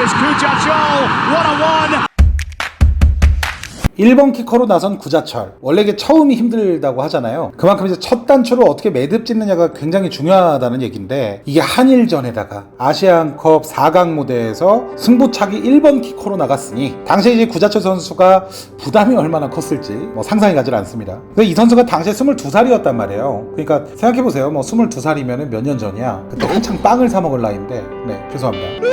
is Kujachol. 1-on-1. 1번 키커로 나선 구자철. 원래 이게 처음이 힘들다고 하잖아요. 그만큼 이제 첫 단추를 어떻게 매듭 짓느냐가 굉장히 중요하다는 얘기인데, 이게 한일전에다가 아시안컵 4강 무대에서 승부차기 1번 키커로 나갔으니 당시에 이제 구자철 선수가 부담이 얼마나 컸을지 상상이 가질 않습니다. 근데 이 선수가 당시에 22살이었단 말이에요. 그러니까 생각해보세요. 22살이면 몇 년 전이야. 그때 한창 빵을 사 먹을 나이인데. 네, 죄송합니다.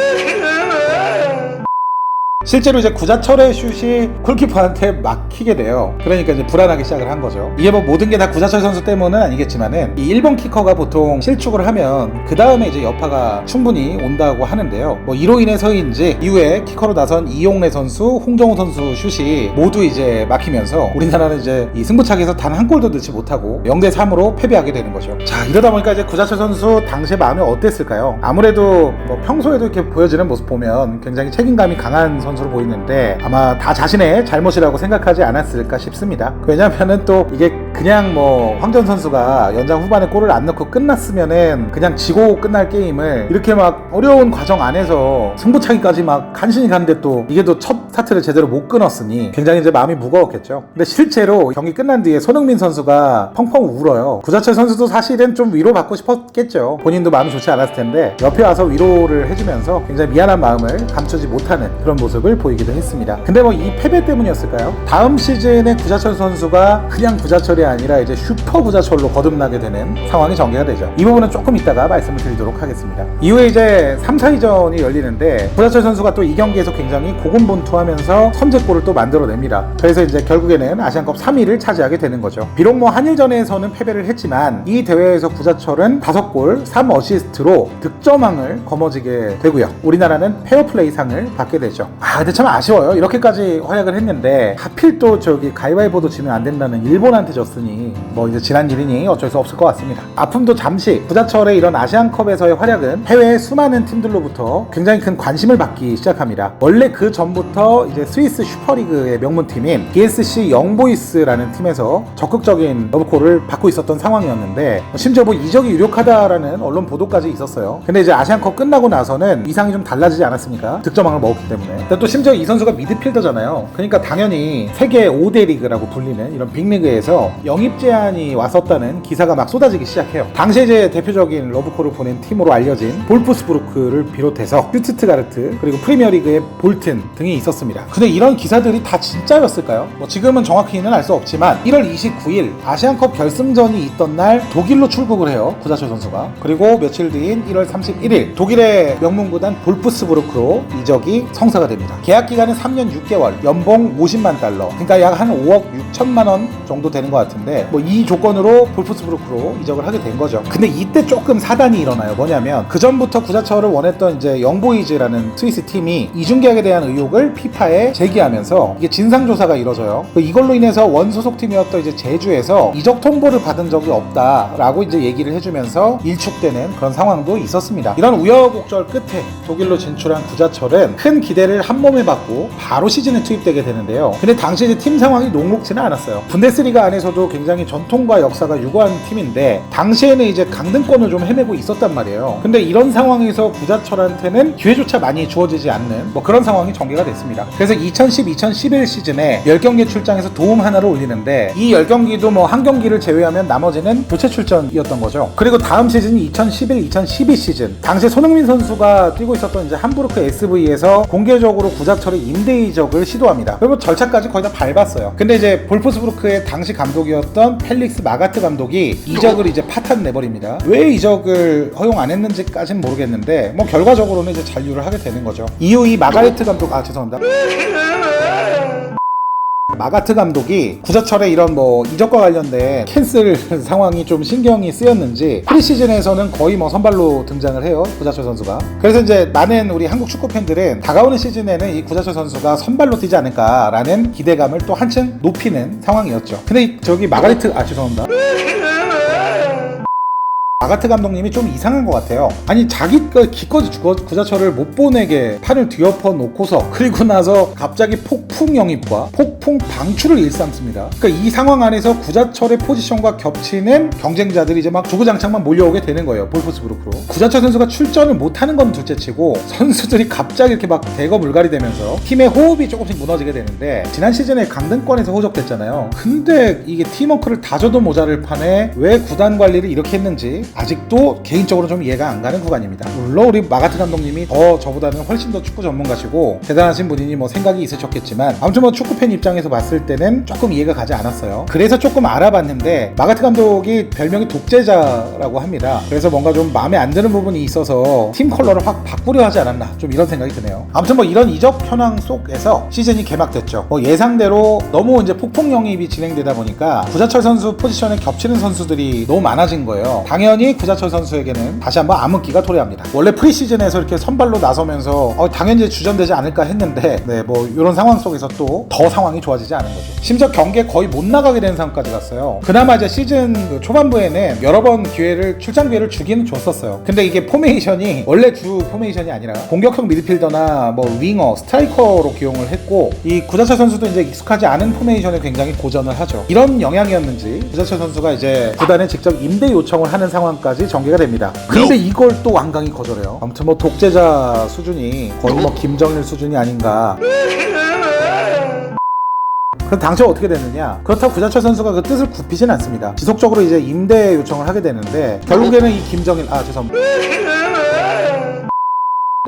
실제로 이제 구자철의 슛이 골키퍼한테 막히게 돼요. 그러니까 이제 불안하기 시작을 한 거죠. 이게 모든 게 다 구자철 선수 때문은 아니겠지만은, 이 1번 키커가 보통 실축을 하면 그 다음에 이제 여파가 충분히 온다고 하는데요. 이로 인해서인지 이후에 키커로 나선 이용래 선수, 홍정우 선수 슛이 모두 이제 막히면서 우리나라는 이제 이 승부차기에서 단 한 골도 넣지 못하고 0-3으로 패배하게 되는 거죠. 자, 이러다 보니까 이제 구자철 선수 당시에 마음이 어땠을까요? 아무래도 평소에도 이렇게 보여지는 모습 보면 굉장히 책임감이 강한 선수로 보이는데, 아마 다 자신의 잘못이라고 생각하지 않았을까 싶습니다. 왜냐면은 또 이게 그냥 황전 선수가 연장 후반에 골을 안 넣고 끝났으면은 그냥 지고 끝날 게임을 이렇게 막 어려운 과정 안에서 승부차기까지 막 간신히 갔는데, 또 이게 또 첫 스타트를 제대로 못 끊었으니 굉장히 이제 마음이 무거웠겠죠. 근데 실제로 경기 끝난 뒤에 손흥민 선수가 펑펑 울어요. 구자철 선수도 사실은 좀 위로받고 싶었겠죠. 본인도 마음이 좋지 않았을 텐데 옆에 와서 위로를 해주면서 굉장히 미안한 마음을 감추지 못하는 그런 모습을 보이기도 했습니다. 근데 이 패배 때문이었을까요? 다음 시즌에 구자철 선수가 그냥 구자철이 아니라 이제 슈퍼 구자철로 거듭나게 되는 상황이 전개가 되죠. 이 부분은 조금 이따가 말씀을 드리도록 하겠습니다. 이후에 이제 3, 4위전이 열리는데, 구자철 선수가 또 이 경기에서 굉장히 고군분투하면서 선제골을 또 만들어냅니다. 그래서 이제 결국에는 아시안컵 3위를 차지하게 되는 거죠. 비록 한일전에서는 패배를 했지만 이 대회에서 구자철은 5골 3어시스트로 득점왕을 거머쥐게 되고요. 우리나라는 페어플레이 상을 받게 되죠. 근데 참 아쉬워요. 이렇게까지 활약을 했는데 하필 또 가위바위보도 지면 안 된다는 일본한테 졌으니 이제 지난 일이니 어쩔 수 없을 것 같습니다. 아픔도 잠시. 구자철의 이런 아시안컵에서의 활약은 해외 수많은 팀들로부터 굉장히 큰 관심을 받기 시작합니다. 원래 그 전부터 이제 스위스 슈퍼리그의 명문팀인 BSC 영보이스라는 팀에서 적극적인 러브콜을 받고 있었던 상황이었는데, 심지어 이적이 유력하다라는 언론 보도까지 있었어요. 근데 이제 아시안컵 끝나고 나서는 이상이 좀 달라지지 않았습니까? 득점왕을 먹었기 때문에. 또 심지어 이 선수가 미드필더잖아요. 그러니까 당연히 세계 5대 리그라고 불리는 이런 빅리그에서 영입 제안이 왔었다는 기사가 막 쏟아지기 시작해요. 당시에 이제 대표적인 러브콜을 보낸 팀으로 알려진 볼프스부르크를 비롯해서 슈투트가르트, 그리고 프리미어리그의 볼튼 등이 있었습니다. 근데 이런 기사들이 다 진짜였을까요? 지금은 정확히는 알 수 없지만 1월 29일 아시안컵 결승전이 있던 날 독일로 출국을 해요, 구자철 선수가. 그리고 며칠 뒤인 1월 31일 독일의 명문구단 볼프스부르크로 이적이 성사가 됩니다. 계약 기간은 3년 6개월, 연봉 50만 달러, 그러니까 약 한 5억 6천만 원 정도 되는 것 같은데, 이 조건으로 볼프스부르크로 이적을 하게 된 거죠. 근데 이때 조금 사단이 일어나요. 뭐냐면 그 전부터 구자철을 원했던 이제 영보이즈라는 스위스 팀이 이중계약에 대한 의혹을 피파에 제기하면서 이게 진상조사가 이뤄져요. 이걸로 인해서 원 소속팀이었던 이제 제주에서 이적 통보를 받은 적이 없다라고 이제 얘기를 해주면서 일축되는 그런 상황도 있었습니다. 이런 우여곡절 끝에 독일로 진출한 구자철은 큰 기대를 한 몸에 받고 바로 시즌에 투입되게 되는데요. 근데 당시 이제 팀 상황이 녹록지는 않았어요. 분데스리가 안에서도 굉장히 전통과 역사가 유구한 팀인데 당시에는 이제 강등권을 좀 헤매고 있었단 말이에요. 근데 이런 상황에서 구자철한테는 기회조차 많이 주어지지 않는 그런 상황이 전개가 됐습니다. 그래서 2010-2011 시즌에 10경기 출장에서 도움 하나를 올리는데, 이 10경기도 한 경기를 제외하면 나머지는 교체 출전이었던 거죠. 그리고 다음 시즌이 2011-2012 시즌, 당시 손흥민 선수가 뛰고 있었던 이제 함부르크 SV에서 공개적으로 구자철의 임대 이적을 시도합니다. 그리고 절차까지 거의 다 밟았어요. 근데 이제 볼프스부르크의 당시 감독이었던 펠릭스 마가트 감독이 이적을 이제 파탄 내버립니다. 왜 이적을 허용 안 했는지까지는 모르겠는데 결과적으로는 이제 잔류를 하게 되는 거죠. 이후 이 마가레트 감독, 죄송합니다. 마가트 감독이 구자철의 이런 이적과 관련된 캔슬 상황이 좀 신경이 쓰였는지 프리시즌에서는 거의 선발로 등장을 해요, 구자철 선수가. 그래서 이제 많은 우리 한국 축구 팬들은 다가오는 시즌에는 이 구자철 선수가 선발로 뛰지 않을까라는 기대감을 또 한층 높이는 상황이었죠. 근데 마가레트, 죄송합니다. 마가트 감독님이 좀 이상한 것 같아요. 아니 자기가 기껏 구자철을 못 보내게 판을 뒤엎어 놓고서 그리고 나서 갑자기 폭풍 영입과 폭풍 방출을 일삼습니다. 그러니까 이 상황 안에서 구자철의 포지션과 겹치는 경쟁자들이 이제 막 주구장창만 몰려오게 되는 거예요. 볼프스부르크로. 구자철 선수가 출전을 못하는 건 둘째치고 선수들이 갑자기 이렇게 막 대거 물갈이 되면서 팀의 호흡이 조금씩 무너지게 되는데 지난 시즌에 강등권에서 호적됐잖아요. 근데 이게 팀워크를 다 줘도 모자랄 판에 왜 구단 관리를 이렇게 했는지 아직도 개인적으로 좀 이해가 안 가는 구간입니다. 물론 우리 마가트 감독님이 저보다는 훨씬 더 축구 전문가시고 대단하신 분이니 뭐 생각이 있으셨겠지만 아무튼 뭐 축구팬 입장에서 봤을 때는 조금 이해가 가지 않았어요. 그래서 조금 알아봤는데 마가트 감독이 별명이 독재자라고 합니다. 그래서 뭔가 좀 마음에 안 드는 부분이 있어서 팀 컬러를 확 바꾸려 하지 않았나 좀 이런 생각이 드네요. 아무튼 뭐 이런 이적 현황 속에서 시즌이 개막됐죠. 뭐 예상대로 너무 이제 폭풍 영입이 진행되다 보니까 구자철 선수 포지션에 겹치는 선수들이 너무 많아진 거예요. 당연히 구자철 선수에게는 다시 한번 암흑기가 도래합니다. 원래 프리시즌에서 이렇게 선발로 나서면서 당연히 주전되지 않을까 했는데 뭐 이런 상황 속에서 또 더 상황이 좋아지지 않은 거죠. 심지어 경기에 거의 못 나가게 되는 상황까지 갔어요. 그나마 이제 시즌 초반부에는 여러 번 출장 기회를 주기는 줬었어요. 근데 이게 포메이션이 원래 주 포메이션이 아니라 공격형 미드필더나 뭐 윙어, 스트라이커로 기용을 했고 이 구자철 선수도 이제 익숙하지 않은 포메이션에 굉장히 고전을 하죠. 이런 영향이었는지 구자철 선수가 이제 구단에 직접 임대 요청을 하는 상황까지 전개가 됩니다. 근데 이걸 또 완강히 거절해요. 아무튼 뭐 독재자 수준이 거의 뭐 김정일 수준이 아닌가. 그럼 당시에 어떻게 됐느냐? 그렇다고 구자철 선수가 그 뜻을 굽히진 않습니다. 지속적으로 이제 임대 요청을 하게 되는데 결국에는 이 김정일 죄송합니다.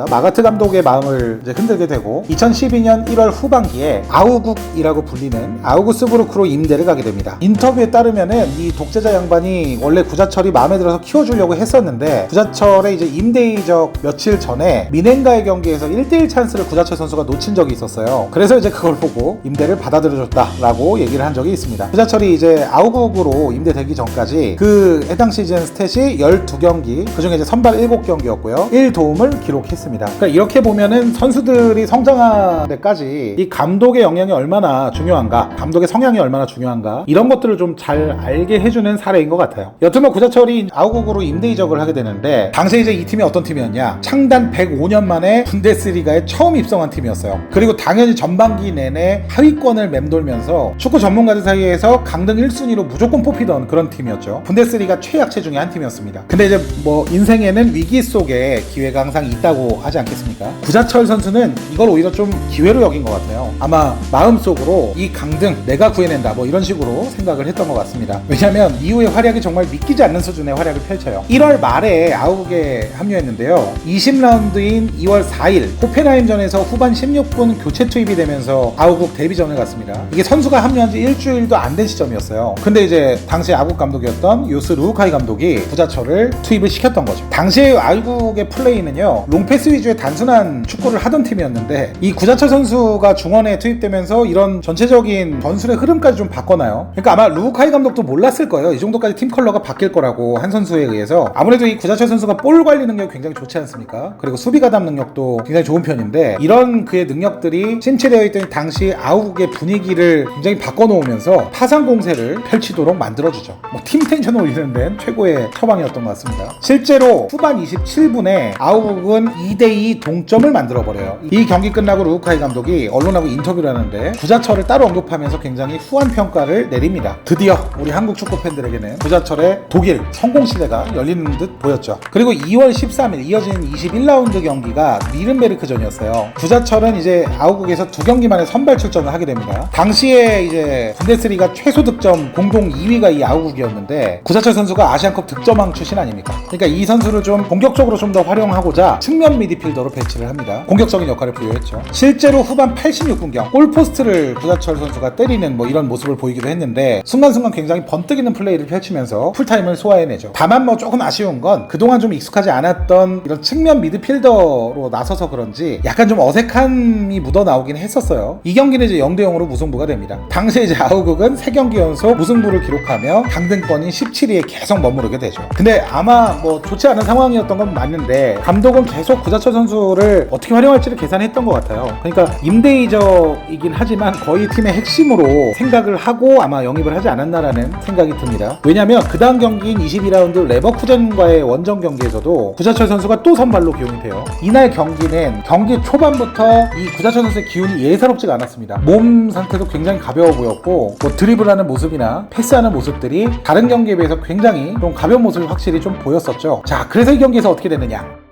마가트 감독의 마음을 이제 흔들게 되고 2012년 1월 후반기에 아우국이라고 불리는 아우구스부르크로 임대를 가게 됩니다. 인터뷰에 따르면은 이 독재자 양반이 원래 구자철이 마음에 들어서 키워주려고 했었는데 구자철의 이제 임대 이적 며칠 전에 미넨가의 경기에서 1대1 찬스를 구자철 선수가 놓친 적이 있었어요. 그래서 이제 그걸 보고 임대를 받아들여줬다라고 얘기를 한 적이 있습니다. 구자철이 이제 아우국으로 임대되기 전까지 그 해당 시즌 스탯이 12경기 그중에 이제 선발 7경기였고요 1도움을 기록했습니다. 그러니까 이렇게 보면은 선수들이 성장하는 데까지 이 감독의 영향이 얼마나 중요한가, 감독의 성향이 얼마나 중요한가 이런 것들을 좀 잘 알게 해주는 사례인 것 같아요. 여튼 뭐 구자철이 아우국으로 임대 이적을 하게 되는데 당시에 이제 이 팀이 어떤 팀이었냐? 창단 105년 만에 분데스리가에 처음 입성한 팀이었어요. 그리고 당연히 전반기 내내 하위권을 맴돌면서 축구 전문가들 사이에서 강등 1순위로 무조건 뽑히던 그런 팀이었죠. 분데스리가 최약체 중에 한 팀이었습니다. 근데 이제 뭐 인생에는 위기 속에 기회가 항상 있다고 하지 않겠습니까? 구자철 선수는 이걸 오히려 좀 기회로 여긴 것 같아요. 아마 마음속으로 이 강등 내가 구해낸다 뭐 이런 식으로 생각을 했던 것 같습니다. 왜냐하면 이후의 활약이 정말 믿기지 않는 수준의 활약을 펼쳐요. 1월 말에 아우국에 합류했는데요. 20라운드인 2월 4일 호펜하임전에서 후반 16분 교체 투입이 되면서 아우국 데뷔전을 갔습니다. 이게 선수가 합류한 지 일주일도 안 된 시점이었어요. 근데 이제 당시 아국 감독이었던 요스 루우카이 감독이 구자철을 투입을 시켰던 거죠. 당시에 아우국의 플레이는요. 롱패스 위주의 단순한 축구를 하던 팀이었는데 이 구자철 선수가 중원에 투입되면서 이런 전체적인 전술의 흐름까지 좀 바꿔놔요. 그러니까 아마 루카이 감독도 몰랐을 거예요. 이 정도까지 팀 컬러가 바뀔 거라고 한 선수에 의해서. 아무래도 이 구자철 선수가 볼 관리 능력이 굉장히 좋지 않습니까? 그리고 수비 가담 능력도 굉장히 좋은 편인데 이런 그의 능력들이 신체되어 있던 당시 아우국의 분위기를 굉장히 바꿔놓으면서 파상 공세를 펼치도록 만들어주죠. 뭐 팀 텐션을 올리는 데는 최고의 처방이었던 것 같습니다. 실제로 후반 27분에 아우국은 2대2 동점을 만들어버려요. 이 경기 끝나고 루카이 감독이 언론하고 인터뷰를 하는데 구자철을 따로 언급하면서 굉장히 후한 평가를 내립니다. 드디어 우리 한국 축구 팬들에게는 구자철의 독일 성공시대가 열리는 듯 보였죠. 그리고 2월 13일 이어진 21라운드 경기가 니른베르크전이었어요. 구자철은 이제 아우국에서 2경기 만에 선발 출전을 하게 됩니다. 당시에 이제 분데스리가 최소 득점 공동 2위가 이 아우국이었는데 구자철 선수가 아시안컵 득점왕 출신 아닙니까? 그러니까 이 선수를 좀 공격적으로 좀 더 활용하고자 측면 미드필더로 배치를 합니다. 공격적인 역할을 부여했죠. 실제로 후반 86분경 골포스트를 구자철 선수가 때리는 뭐 이런 모습을 보이기도 했는데 순간순간 굉장히 번뜩이는 플레이를 펼치면서 풀타임을 소화해내죠. 다만 뭐 조금 아쉬운 건 그동안 좀 익숙하지 않았던 이런 측면 미드필더로 나서서 그런지 약간 좀 어색함이 묻어나오긴 했었어요. 이 경기는 이제 0대0으로 무승부가 됩니다. 당시에 이제 아우국은 3경기 연속 무승부를 기록하며 강등권인 17위에 계속 머무르게 되죠. 근데 아마 뭐 좋지 않은 상황이었던 건 맞는데 감독은 계속 구자철 선수를 어떻게 활용할지를 계산했던 것 같아요. 그러니까 임대이적이긴 하지만 거의 팀의 핵심으로 생각을 하고 아마 영입을 하지 않았나라는 생각이 듭니다. 왜냐면 그 다음 경기인 22라운드 레버쿠젠과의 원정 경기에서도 구자철 선수가 또 선발로 기용이 돼요. 이날 경기는 경기 초반부터 이 구자철 선수의 기운이 예사롭지가 않았습니다. 몸 상태도 굉장히 가벼워 보였고 뭐 드리블하는 모습이나 패스하는 모습들이 다른 경기에 비해서 굉장히 좀 가벼운 모습이 확실히 좀 보였었죠. 자, 그래서 이 경기에서 어떻게 됐느냐?